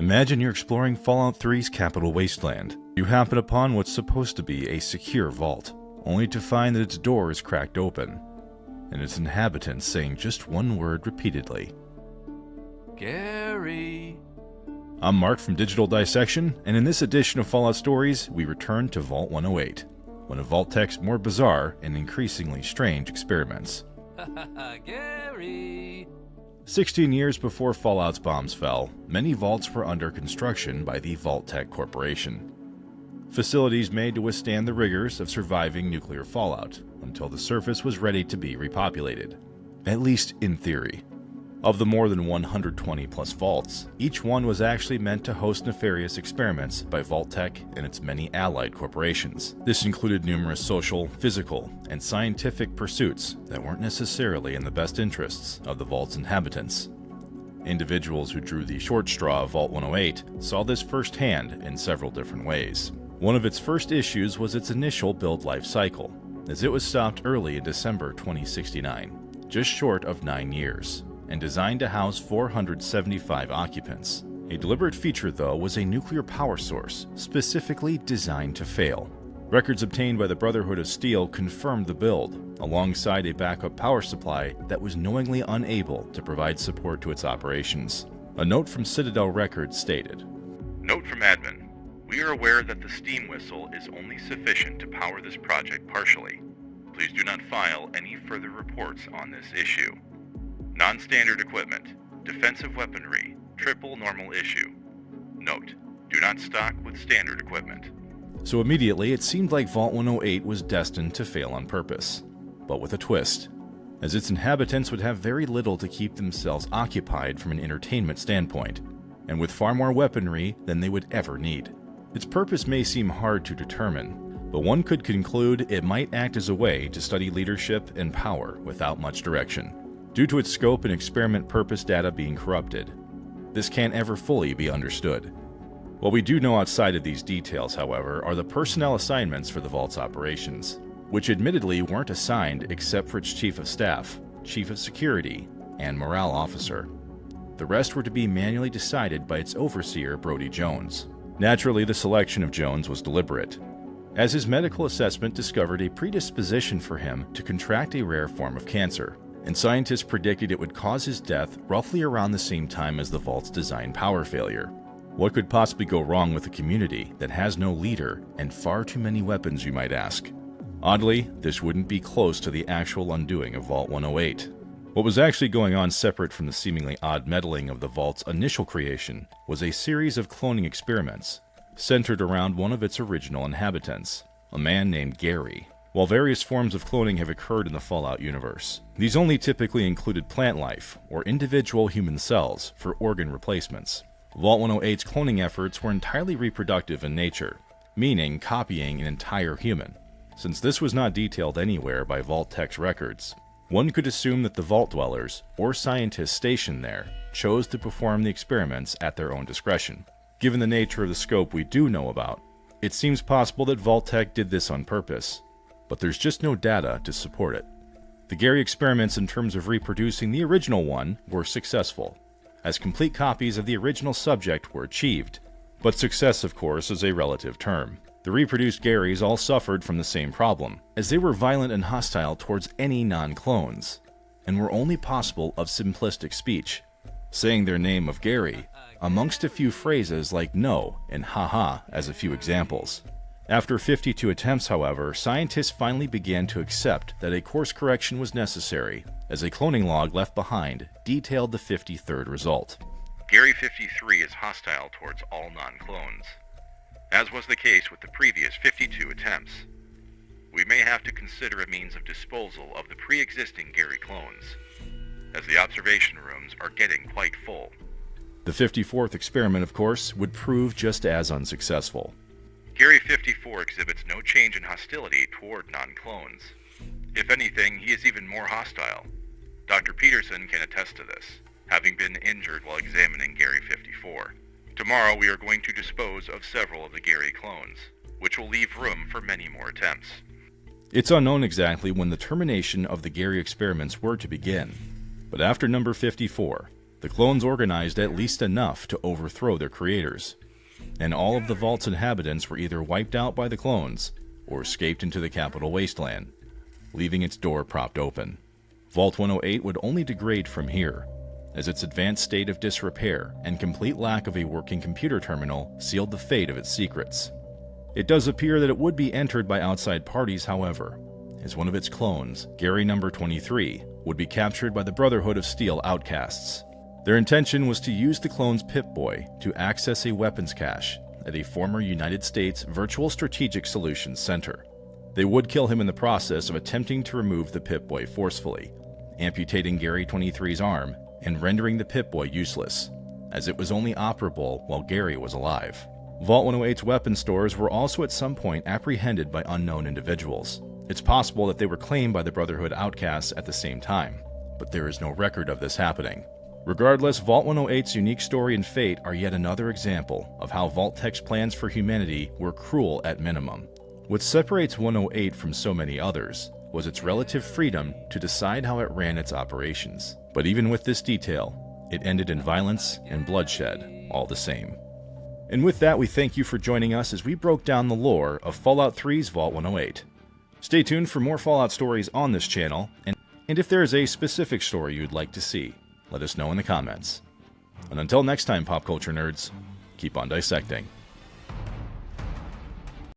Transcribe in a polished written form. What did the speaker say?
Imagine you're exploring Fallout 3's Capital Wasteland. You happen upon what's supposed to be a secure vault, only to find that its door is cracked open, and its inhabitants saying just one word repeatedly. Gary. I'm Mark from Digital Dissection, and in this edition of Fallout Stories, we return to Vault 108, one of Vault Tech's more bizarre and increasingly strange experiments. Gary. 16 years before Fallout's bombs fell, many vaults were under construction by the Vault Tech Corporation. Facilities made to withstand the rigors of surviving nuclear fallout until the surface was ready to be repopulated, at least in theory. Of the more than 120 plus vaults, each one was actually meant to host nefarious experiments by Vault Tech and its many allied corporations. This included numerous social, physical, and scientific pursuits that weren't necessarily in the best interests of the vault's inhabitants. Individuals who drew the short straw of Vault 108 saw this firsthand in several different ways. One of its first issues was its initial build life cycle, as it was stopped early in December 2069, just short of 9 years, and designed to house 475 occupants. A deliberate feature, though, was a nuclear power source, specifically designed to fail. Records obtained by the Brotherhood of Steel confirmed the build, alongside a backup power supply that was knowingly unable to provide support to its operations. A note from Citadel records stated, "Note from admin. We are aware that the steam whistle is only sufficient to power this project partially. Please do not file any further reports on this issue. Non-standard equipment, defensive weaponry, triple normal issue. Note, do not stock with standard equipment." So immediately it seemed like Vault 108 was destined to fail on purpose, but with a twist, as its inhabitants would have very little to keep themselves occupied from an entertainment standpoint, and with far more weaponry than they would ever need. Its purpose may seem hard to determine, but one could conclude it might act as a way to study leadership and power without much direction. Due to its scope and experiment purpose data being corrupted, this can't ever fully be understood. What we do know outside of these details, however, are the personnel assignments for the Vault's operations, which admittedly weren't assigned except for its Chief of Staff, Chief of Security, and Morale Officer. The rest were to be manually decided by its overseer, Brody Jones. Naturally, the selection of Jones was deliberate, as his medical assessment discovered a predisposition for him to contract a rare form of cancer, and scientists predicted it would cause his death roughly around the same time as the Vault's design power failure. What could possibly go wrong with a community that has no leader and far too many weapons, you might ask? Oddly, this wouldn't be close to the actual undoing of Vault 108. What was actually going on separate from the seemingly odd meddling of the Vault's initial creation was a series of cloning experiments centered around one of its original inhabitants, a man named Gary. While various forms of cloning have occurred in the Fallout universe, these only typically included plant life or individual human cells for organ replacements. Vault 108's cloning efforts were entirely reproductive in nature, meaning copying an entire human. Since this was not detailed anywhere by Vault Tech's records, one could assume that the Vault dwellers or scientists stationed there chose to perform the experiments at their own discretion. Given the nature of the scope we do know about, it seems possible that Vault Tech did this on purpose, but there's just no data to support it. The Gary experiments in terms of reproducing the original one were successful, as complete copies of the original subject were achieved. But success, of course, is a relative term. The reproduced Garys all suffered from the same problem, as they were violent and hostile towards any non-clones, and were only possible of simplistic speech, saying their name of Gary, amongst a few phrases like no and haha as a few examples. After 52 attempts, however, scientists finally began to accept that a course correction was necessary, as a cloning log left behind detailed the 53rd result. Gary 53 is hostile towards all non-clones, as was the case with the previous 52 attempts. We may have to consider a means of disposal of the pre-existing Gary clones, as the observation rooms are getting quite full. The 54th experiment, of course, would prove just as unsuccessful. Gary 54 exhibits no change in hostility toward non-clones. If anything, he is even more hostile. Dr. Peterson can attest to this, having been injured while examining Gary 54. Tomorrow we are going to dispose of several of the Gary clones, which will leave room for many more attempts. It's unknown exactly when the termination of the Gary experiments were to begin, but after number 54, The clones organized at least enough to overthrow their creators, and all of the vault's inhabitants were either wiped out by the clones or escaped into the capital wasteland, leaving its door propped open. Vault 108 would only degrade from here, as its advanced state of disrepair and complete lack of a working computer terminal sealed the fate of its secrets. It does appear that it would be entered by outside parties, however, as one of its clones, Gary No. 23, would be captured by the Brotherhood of Steel outcasts. Their intention was to use the clone's Pip-Boy to access a weapons cache at a former United States Virtual Strategic Solutions Center. They would kill him in the process of attempting to remove the Pip-Boy forcefully, amputating Gary 23's arm and rendering the Pip-Boy useless, as it was only operable while Gary was alive. Vault 108's weapon stores were also at some point apprehended by unknown individuals. It's possible that they were claimed by the Brotherhood outcasts at the same time, but there is no record of this happening. Regardless, Vault 108's unique story and fate are yet another example of how Vault-Tech's plans for humanity were cruel at minimum. What separates 108 from so many others was its relative freedom to decide how it ran its operations. But even with this detail, it ended in violence and bloodshed all the same. And with that, we thank you for joining us as we broke down the lore of Fallout 3's Vault 108. Stay tuned for more Fallout stories on this channel, and if there is a specific story you'd like to see, let us know in the comments. And until next time, pop culture nerds, keep on dissecting.